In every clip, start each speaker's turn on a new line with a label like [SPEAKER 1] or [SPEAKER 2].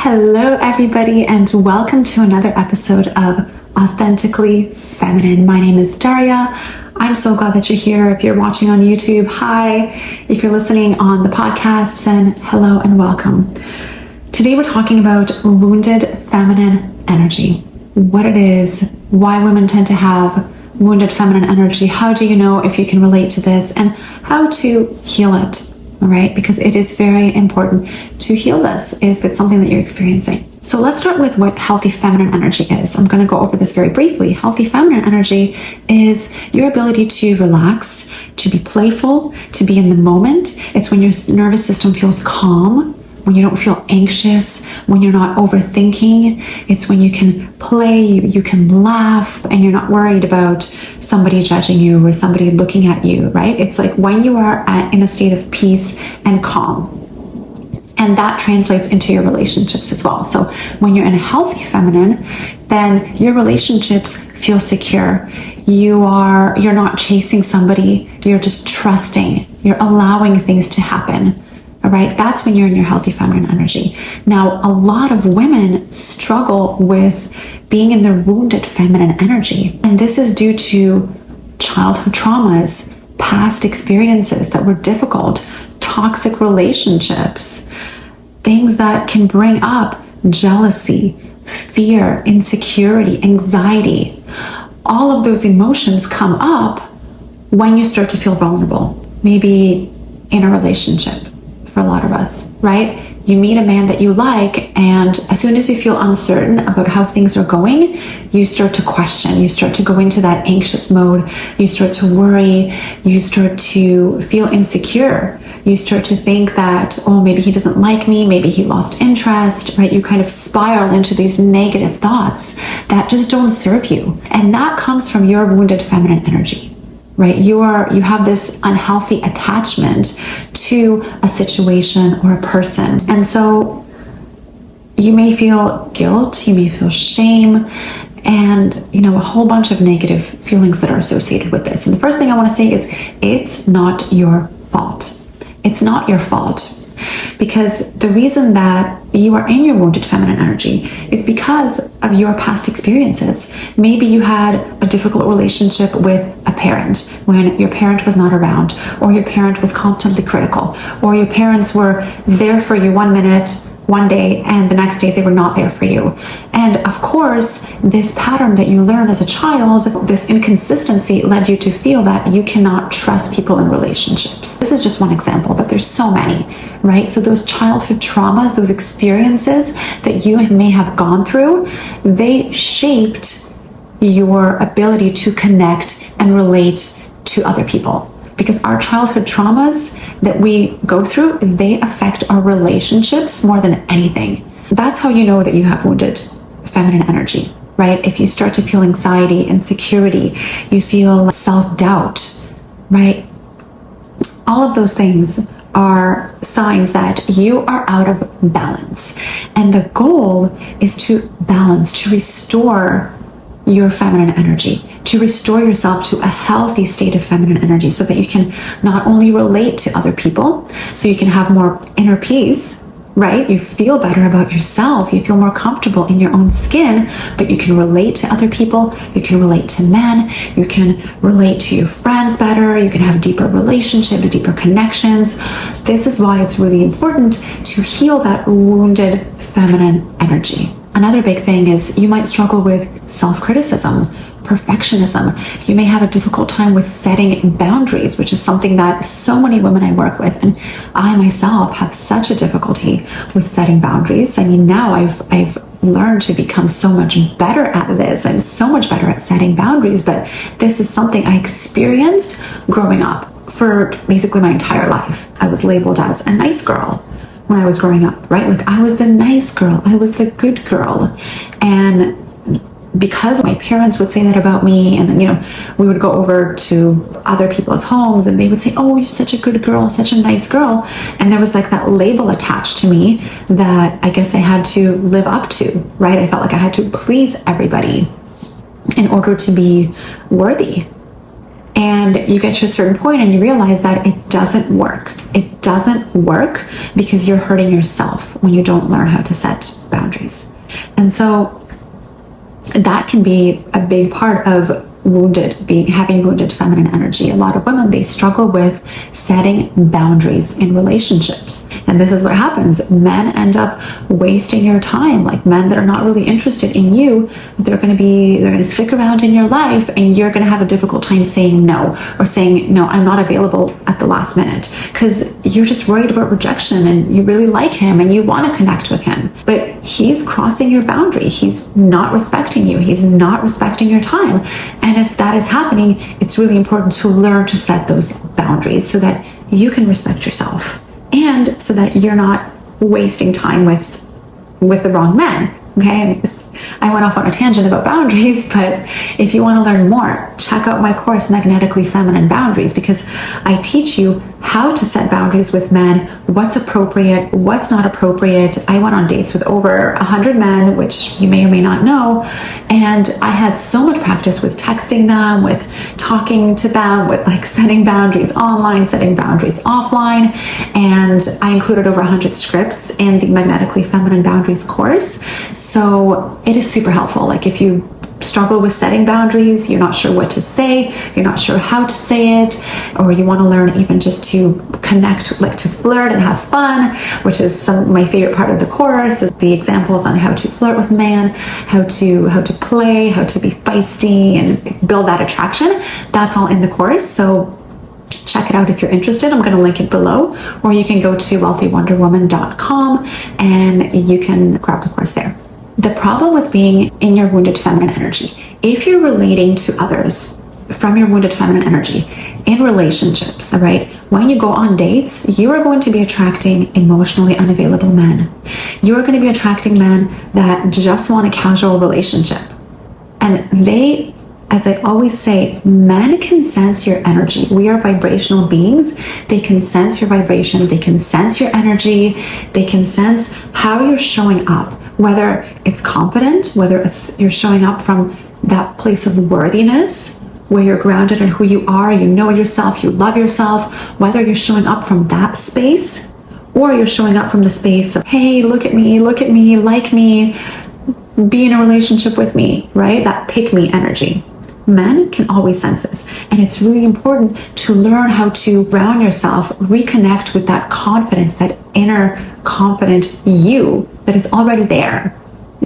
[SPEAKER 1] Hello, everybody, and welcome to another episode of Authentically Feminine. My name is Daria. I'm so glad that you're here. If you're watching on YouTube, hi. If you're listening on the podcast, then hello and welcome. Today we're talking about wounded feminine energy, what it is, why women tend to have wounded feminine energy, how do you know if you can relate to this, and how to heal it. All right, because it is very important to heal this if it's something that you're experiencing. So let's start with what healthy feminine energy is. I'm going to go over this very briefly. Healthy feminine energy is your ability to relax, to be playful, to be in the moment. It's when your nervous system feels calm, when you don't feel anxious, when you're not overthinking. It's when you can play, you can laugh, and you're not worried about somebody judging you or somebody looking at you, right? It's like when you are in a state of peace and calm. And that translates into your relationships as well. So when you're in a healthy feminine, then your relationships feel secure. You're not chasing somebody, you're just trusting, you're allowing things to happen. All right, that's when you're in your healthy feminine energy. Now, a lot of women struggle with being in their wounded feminine energy. And this is due to childhood traumas, past experiences that were difficult, toxic relationships, things that can bring up jealousy, fear, insecurity, anxiety. All of those emotions come up when you start to feel vulnerable, maybe in a relationship. For a lot of us, right? You meet a man that you like, and as soon as you feel uncertain about how things are going, you start to question, you start to go into that anxious mode, you start to worry, you start to feel insecure, you start to think that, oh, maybe he doesn't like me, maybe he lost interest, right? You kind of spiral into these negative thoughts that just don't serve you. And that comes from your wounded feminine energy. Right? You have this unhealthy attachment to a situation or a person. And so you may feel guilt, you may feel shame, and a whole bunch of negative feelings that are associated with this. And the first thing I want to say is it's not your fault. It's not your fault. Because the reason that you are in your wounded feminine energy is because of your past experiences. Maybe you had a difficult relationship with a parent when your parent was not around, or your parent was constantly critical, or your parents were there for you 1 minute, one day, and the next day they were not there for you. And of course, this pattern that you learned as a child, this inconsistency led you to feel that you cannot trust people in relationships. This is just one example, but there's so many, right? So those childhood traumas, those experiences that you may have gone through, they shaped your ability to connect and relate to other people. Because our childhood traumas that we go through, they affect our relationships more than anything. That's how you know that you have wounded feminine energy, right? If you start to feel anxiety, insecurity, you feel self-doubt, right? All of those things are signs that you are out of balance. And the goal is to balance, to restore your feminine energy, to restore yourself to a healthy state of feminine energy so that you can not only relate to other people, so you can have more inner peace, right? You feel better about yourself, you feel more comfortable in your own skin, but you can relate to other people, you can relate to men, you can relate to your friends better, you can have deeper relationships, deeper connections. This is why it's really important to heal that wounded feminine energy. Another big thing is you might struggle with self-criticism, perfectionism. You may have a difficult time with setting boundaries, which is something that so many women I work with, and I myself have such a difficulty with setting boundaries. I mean, now I've learned to become so much better at this. I'm so much better at setting boundaries, but this is something I experienced growing up for basically my entire life. I was labeled as a nice girl when I was growing up, right? Like I was the nice girl, I was the good girl. And because my parents would say that about me, and then, we would go over to other people's homes and they would say, oh, you're such a good girl, such a nice girl. And there was like that label attached to me that I guess I had to live up to, right? I felt like I had to please everybody in order to be worthy. And you get to a certain point and you realize that it doesn't work. It doesn't work because you're hurting yourself when you don't learn how to set boundaries. And so that can be a big part of having wounded feminine energy. A lot of women, they struggle with setting boundaries in relationships. And this is what happens. Men end up wasting your time. Like men that are not really interested in you, they're going to stick around in your life, and you're going to have a difficult time saying no, or saying, no, I'm not available at the last minute, because you're just worried about rejection and you really like him and you want to connect with him. But he's crossing your boundary. He's not respecting you. He's not respecting your time. And if that is happening, it's really important to learn to set those boundaries so that you can respect yourself, and so that you're not wasting time with the wrong men. Okay, I went off on a tangent about boundaries, but if you want to learn more, check out my course, Magnetically Feminine Boundaries, because I teach you how to set boundaries with men, what's appropriate, what's not appropriate. I went on dates with over 100 men, which you may or may not know, and I had so much practice with texting them, with talking to them, with like setting boundaries online, setting boundaries offline, and I included over 100 scripts in the Magnetically Feminine Boundaries course. So it is super helpful. Like if you struggle with setting boundaries, you're not sure what to say, you're not sure how to say it, or you want to learn even just to connect, like to flirt and have fun, which is my favorite part of the course, is the examples on how to flirt with a man, how to play, how to be feisty and build that attraction. That's all in the course. So check it out if you're interested. I'm going to link it below, or you can go to wealthywonderwoman.com and you can grab the course there. The problem with being in your wounded feminine energy, if you're relating to others from your wounded feminine energy in relationships, all right, when you go on dates, you are going to be attracting emotionally unavailable men. You are going to be attracting men that just want a casual relationship. And they, as I always say, men can sense your energy. We are vibrational beings. They can sense your vibration. They can sense your energy. They can sense how you're showing up, whether it's confident, whether it's you're showing up from that place of worthiness, where you're grounded in who you are, you know yourself, you love yourself, whether you're showing up from that space, or you're showing up from the space of, hey, look at me, like me, be in a relationship with me, right? That pick me energy. Men can always sense this. And it's really important to learn how to ground yourself, reconnect with that confidence, that inner confident you that is already there.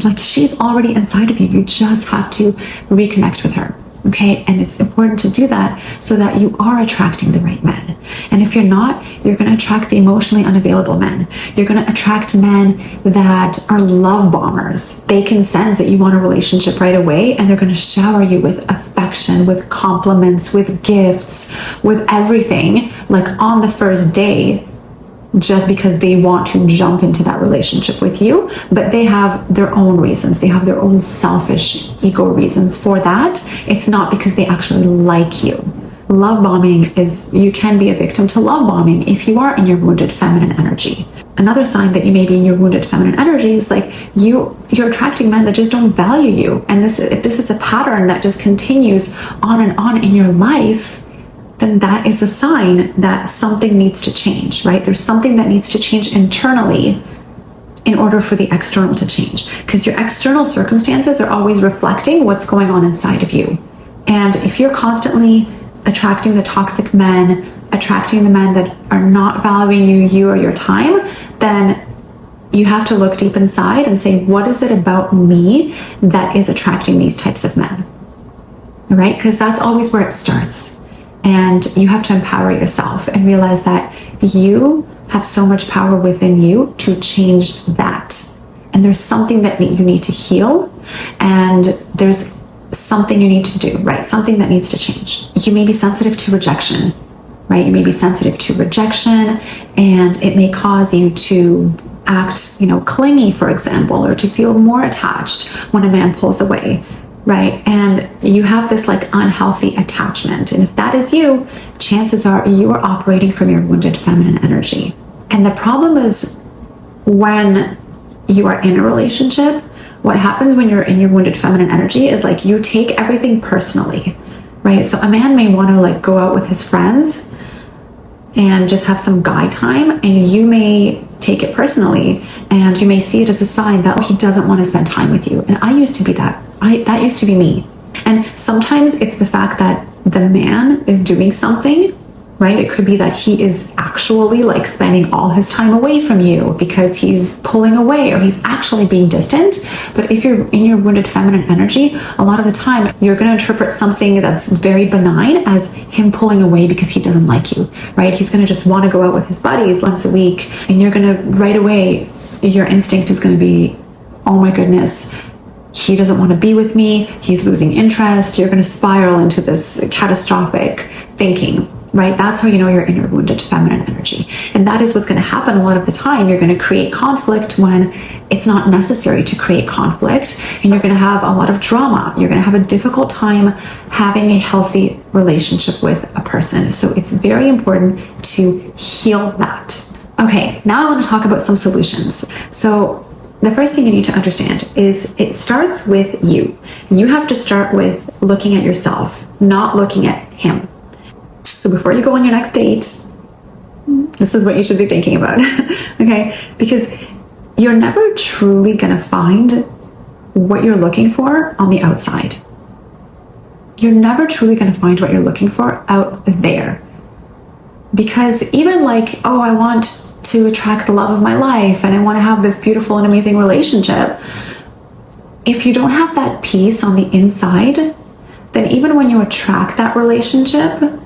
[SPEAKER 1] Like she's already inside of you. You just have to reconnect with her. Okay, and it's important to do that so that you are attracting the right men. And if you're not, you're going to attract the emotionally unavailable men. You're going to attract men that are love bombers. They can sense that you want a relationship right away, and they're going to shower you with affection, with compliments, with gifts, with everything, like on the first day, just because they want to jump into that relationship with you. But they have their own reasons. They have their own selfish ego reasons for that. It's not because they actually like you. Love bombing is, you can be a victim to love bombing if you are in your wounded feminine energy. Another sign that you may be in your wounded feminine energy is like you're attracting men that just don't value you. And if this is a pattern that just continues on and on in your life, then that is a sign that something needs to change, right? There's something that needs to change internally in order for the external to change, because your external circumstances are always reflecting what's going on inside of you. And if you're constantly attracting the toxic men, attracting the men that are not valuing you or your time, then you have to look deep inside and say, what is it about me that is attracting these types of men? All right? Because that's always where it starts. And you have to empower yourself and realize that you have so much power within you to change that. And there's something that you need to heal, and there's something you need to do, right? Something that needs to change. You may be sensitive to rejection, right? You may be sensitive to rejection, and it may cause you to act, clingy, for example, or to feel more attached when a man pulls away. Right? And you have this like unhealthy attachment. And if that is you, chances are you are operating from your wounded feminine energy. And the problem is when you are in a relationship, what happens when you're in your wounded feminine energy is like you take everything personally. right? So a man may want to like go out with his friends and just have some guy time, and you may take it personally, and you may see it as a sign that he doesn't want to spend time with you. And I used to be that. That used to be me. And sometimes it's the fact that the man is doing something, right? It could be that he is actually like spending all his time away from you because he's pulling away, or he's actually being distant. But if you're in your wounded feminine energy, a lot of the time you're going to interpret something that's very benign as him pulling away because he doesn't like you, right? He's going to just want to go out with his buddies once a week, and you're going to right away, your instinct is going to be, oh my goodness, he doesn't want to be with me, he's losing interest. You're going to spiral into this catastrophic thinking, right? That's how you know you're in your wounded feminine energy. And that is what's going to happen a lot of the time. You're going to create conflict when it's not necessary to create conflict, and you're going to have a lot of drama. You're going to have a difficult time having a healthy relationship with a person. So it's very important to heal that. Okay, now I want to talk about some solutions. So the first thing you need to understand is it starts with you. You have to start with looking at yourself, not looking at him. So before you go on your next date, this is what you should be thinking about, okay? Because you're never truly gonna find what you're looking for on the outside. You're never truly gonna find what you're looking for out there. Because even like, oh, I want to attract the love of my life and I want to have this beautiful and amazing relationship. If you don't have that peace on the inside, then even when you attract that relationship,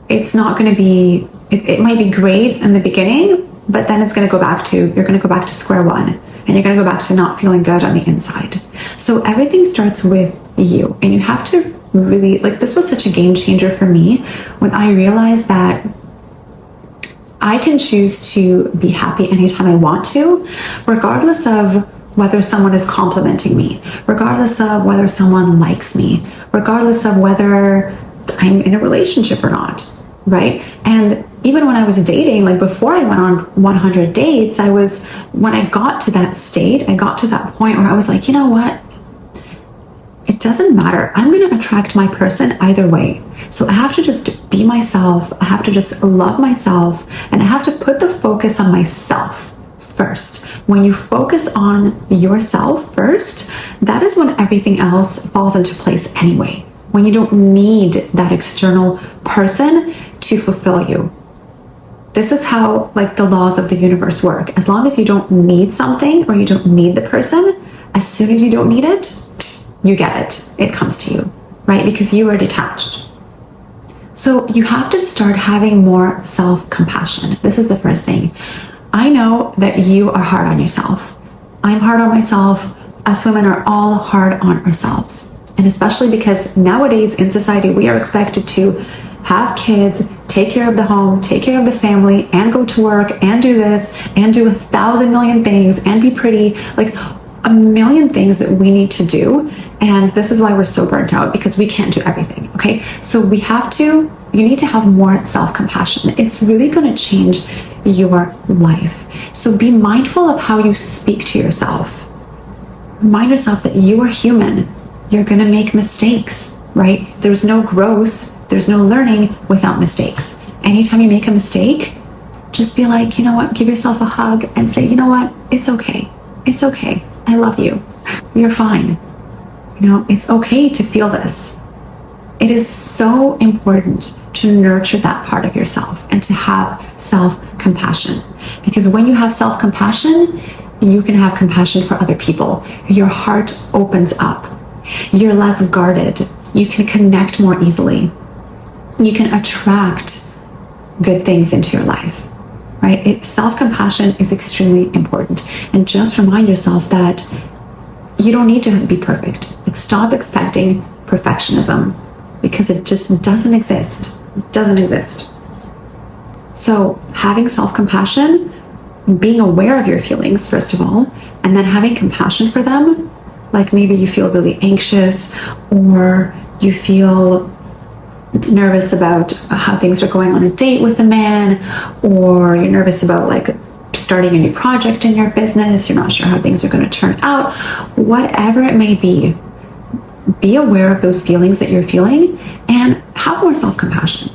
[SPEAKER 1] it's not going to be, it might be great in the beginning, but then it's going to go back to, you're going to go back to square one, and you're going to go back to not feeling good on the inside. So everything starts with you, and you have to really, like, this was such a game changer for me when I realized that I can choose to be happy anytime I want to, regardless of whether someone is complimenting me, regardless of whether someone likes me, regardless of whether I'm in a relationship or not, right? And even when I was dating, like before I went on 100 dates, when I got to that state, I got to that point where I was like, you know what? It doesn't matter. I'm going to attract my person either way. So I have to just be myself. I have to just love myself. And I have to put the focus on myself first. When you focus on yourself first, that is when everything else falls into place anyway. When you don't need that external person to fulfill you. This is how like the laws of the universe work. As long as you don't need something or you don't need the person, as soon as you don't need it, you get it. It comes to you, right? Because you are detached. So you have to start having more self-compassion. This is the first thing. I know that you are hard on yourself. I'm hard on myself. Us women are all hard on ourselves. And especially because nowadays in society, we are expected to have kids, take care of the home, take care of the family, and go to work, and do this, and do 1,000 million things, and be pretty, like a million things that we need to do. And this is why we're so burnt out, because we can't do everything, okay? So you need to have more self-compassion. It's really going to change your life. So be mindful of how you speak to yourself. Remind yourself that you are human. You're going to make mistakes, right? There's no growth, there's no learning without mistakes. Anytime you make a mistake, just be like, you know what? Give yourself a hug and say, you know what? It's okay. It's okay. I love you. You're fine. You know, it's okay to feel this. It is so important to nurture that part of yourself and to have self-compassion. Because when you have self-compassion, you can have compassion for other people. Your heart opens up. You're less guarded. You can connect more easily. You can attract good things into your life, right? Self-compassion is extremely important. And just remind yourself that you don't need to be perfect. Like, stop expecting perfectionism, because it just doesn't exist. It doesn't exist. So having self-compassion, being aware of your feelings, first of all, and then having compassion for them. Like maybe you feel really anxious, or you feel nervous about how things are going on a date with a man, or you're nervous about like starting a new project in your business. You're not sure how things are going to turn out. Whatever it may be, be aware of those feelings that you're feeling and have more self-compassion,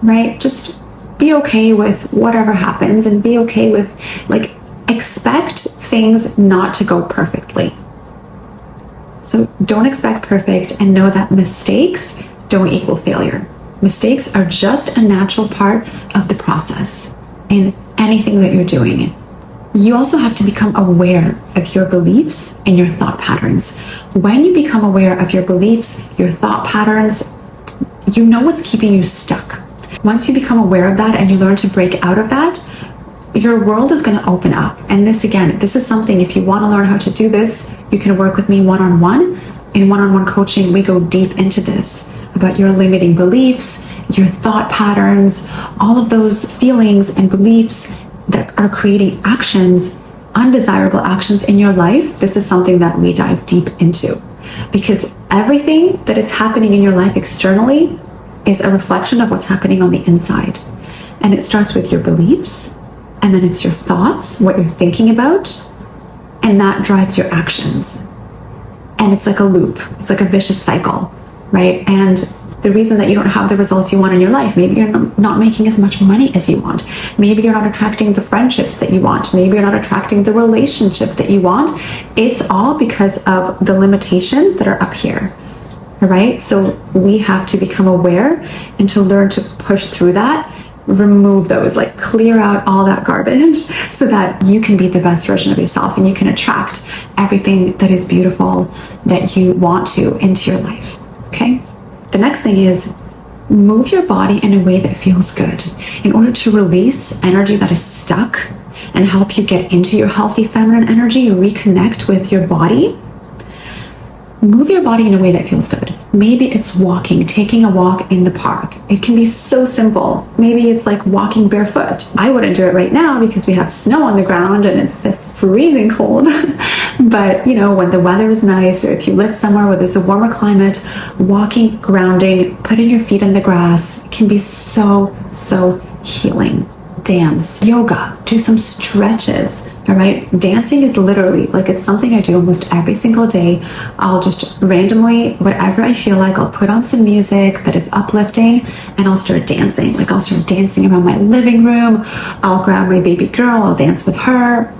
[SPEAKER 1] right? Just be okay with whatever happens and be okay with, like, expect things not to go perfectly. So don't expect perfect, and know that mistakes don't equal failure. Mistakes are just a natural part of the process in anything that you're doing. You also have to become aware of your beliefs and your thought patterns. When you become aware of your beliefs, your thought patterns, you know what's keeping you stuck. Once you become aware of that and you learn to break out of that, your world is going to open up. And this is something, if you want to learn how to do this, you can work with me one-on-one. In one-on-one coaching, we go deep into this about your limiting beliefs, your thought patterns, all of those feelings and beliefs that are creating actions, undesirable actions in your life. This is something that we dive deep into, because everything that is happening in your life externally is a reflection of what's happening on the inside. And it starts with your beliefs, and then it's your thoughts, what you're thinking about, and that drives your actions. And it's like a loop. It's like a vicious cycle, right? And the reason that you don't have the results you want in your life, maybe you're not making as much money as you want. Maybe you're not attracting the friendships that you want. Maybe you're not attracting the relationship that you want. It's all because of the limitations that are up here, all right? So we have to become aware and to learn to push through that, remove those, like clear out all that garbage so that you can be the best version of yourself and you can attract everything that is beautiful that you want to into your life, okay? The next thing is move your body in a way that feels good in order to release energy that is stuck and help you get into your healthy feminine energy, reconnect with your body. Move your body in a way that feels good. Maybe it's walking, taking a walk in the park. It can be so simple. Maybe it's like walking barefoot. I wouldn't do it right now because we have snow on the ground and it's freezing cold. But you know, when the weather is nice, or if you live somewhere where there's a warmer climate, walking, grounding, putting your feet in the grass can be so healing. Dance, yoga, do some stretches. All right, dancing is literally, like, it's something I do almost every single day. I'll just randomly, whatever I feel like, I'll put on some music that is uplifting and I'll start dancing. Like, I'll start dancing around my living room. I'll grab my baby girl, I'll dance with her.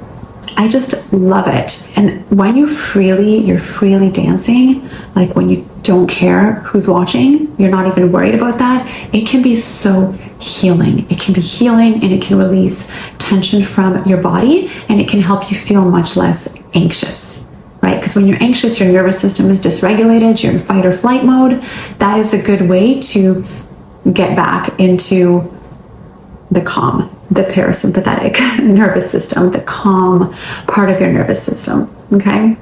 [SPEAKER 1] I just love it. And when you're freely dancing, like when you don't care who's watching, you're not even worried about that, it can be so healing. It can be healing and it can release tension from your body and it can help you feel much less anxious, right? Because when you're anxious, your nervous system is dysregulated, you're in fight or flight mode. That is a good way to get back into the calm, the parasympathetic nervous system, the calm part of your nervous system, okay?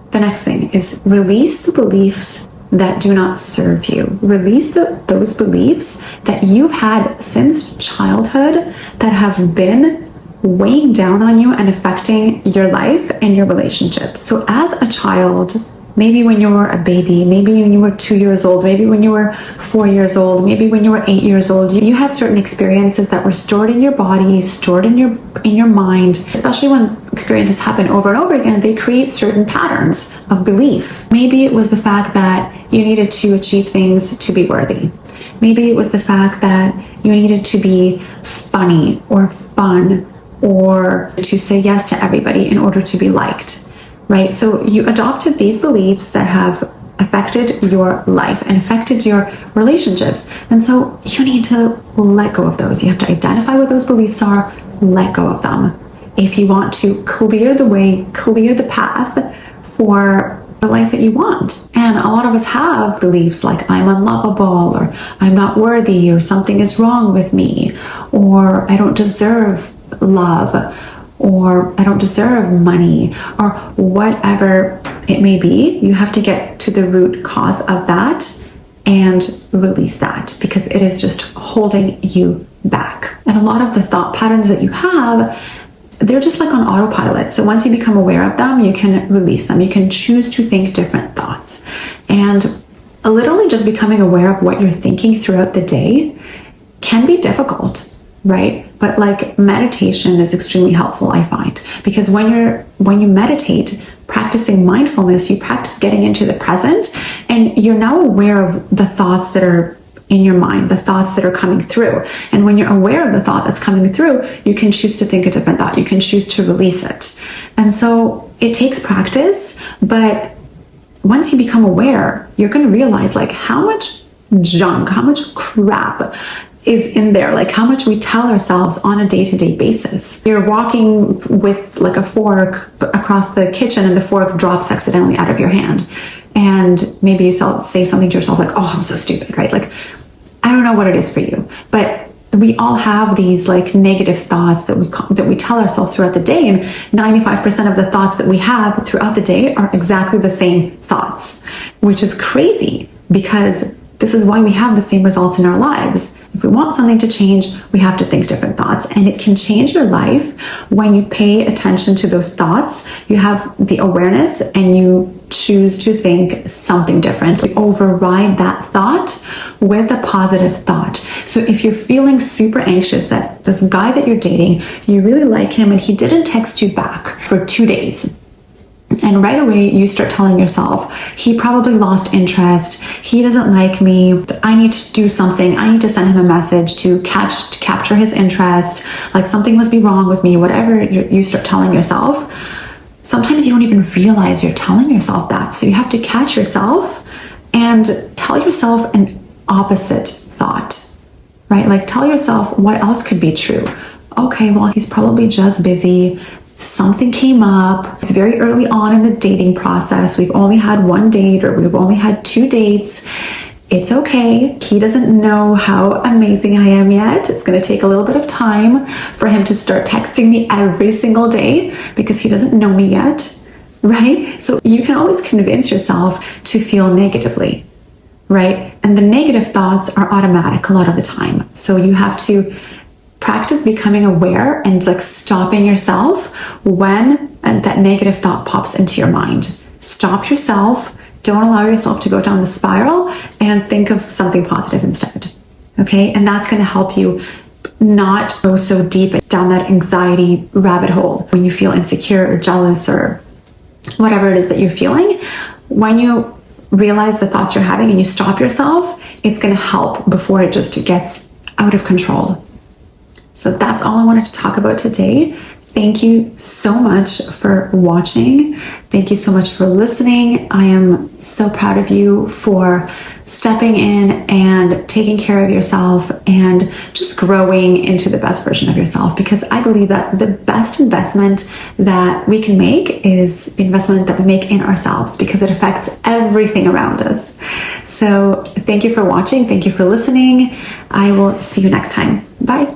[SPEAKER 1] The next thing is release the beliefs that do not serve you. Release those beliefs that you've had since childhood that have been weighing down on you and affecting your life and your relationships. So as a child, maybe when you were a baby, maybe when you were 2 years old, maybe when you were 4 years old, maybe when you were 8 years old, you had certain experiences that were stored in your body, stored in your mind. Especially when experiences happen over and over again, they create certain patterns of belief. Maybe it was the fact that you needed to achieve things to be worthy. Maybe it was the fact that you needed to be funny or fun or to say yes to everybody in order to be liked. Right? So you adopted these beliefs that have affected your life and affected your relationships. And so you need to let go of those. You have to identify what those beliefs are, let go of them. If you want to clear the way, clear the path for the life that you want. And a lot of us have beliefs like I'm unlovable, or I'm not worthy, or something is wrong with me, or I don't deserve love, or I don't deserve money, or whatever it may be. You have to get to the root cause of that and release that, because it is just holding you back. And a lot of the thought patterns that you have, they're just like on autopilot. So once you become aware of them, you can release them. You can choose to think different thoughts. And literally just becoming aware of what you're thinking throughout the day can be difficult, right? But like meditation is extremely helpful, I find, because when you meditate, practicing mindfulness, you practice getting into the present, and you're now aware of the thoughts that are in your mind, the thoughts that are coming through. And when you're aware of the thought that's coming through, you can choose to think a different thought. You can choose to release it. And so it takes practice, but once you become aware, you're going to realize like how much junk, how much crap is in there, like how much we tell ourselves on a day-to-day basis. You're walking with like a fork across the kitchen and the fork drops accidentally out of your hand. And maybe you say something to yourself like, oh, I'm so stupid, right? Like, I don't know what it is for you, but we all have these like negative thoughts that we tell ourselves throughout the day, and 95% of the thoughts that we have throughout the day are exactly the same thoughts, which is crazy because this is why we have the same results in our lives. If we want something to change, we have to think different thoughts, and it can change your life when you pay attention to those thoughts. You have the awareness and you choose to think something different. You override that thought with a positive thought. So if you're feeling super anxious that this guy that you're dating, you really like him and he didn't text you back for 2 days, and right away you start telling yourself, he probably lost interest, he doesn't like me, I need to do something, I need to send him a message to capture his interest, like something must be wrong with me, whatever you start telling yourself. Sometimes you don't even realize you're telling yourself that. So you have to catch yourself and tell yourself an opposite thought, right? Like tell yourself what else could be true. Okay, well, he's probably just busy. Something came up. It's very early on in the dating process. We've only had 1 date or we've only had 2 dates. It's okay. He doesn't know how amazing I am yet. It's going to take a little bit of time for him to start texting me every single day because he doesn't know me yet, right? So you can always convince yourself to feel negatively, right? And the negative thoughts are automatic a lot of the time. So you have to practice becoming aware and like stopping yourself when that negative thought pops into your mind. Stop yourself. Don't allow yourself to go down the spiral and think of something positive instead. Okay? And that's going to help you not go so deep down that anxiety rabbit hole when you feel insecure or jealous or whatever it is that you're feeling. When you realize the thoughts you're having and you stop yourself, it's going to help before it just gets out of control. So that's all I wanted to talk about today. Thank you so much for watching. Thank you so much for listening. I am so proud of you for stepping in and taking care of yourself and just growing into the best version of yourself, because I believe that the best investment that we can make is the investment that we make in ourselves, because it affects everything around us. So thank you for watching. Thank you for listening. I will see you next time. Bye.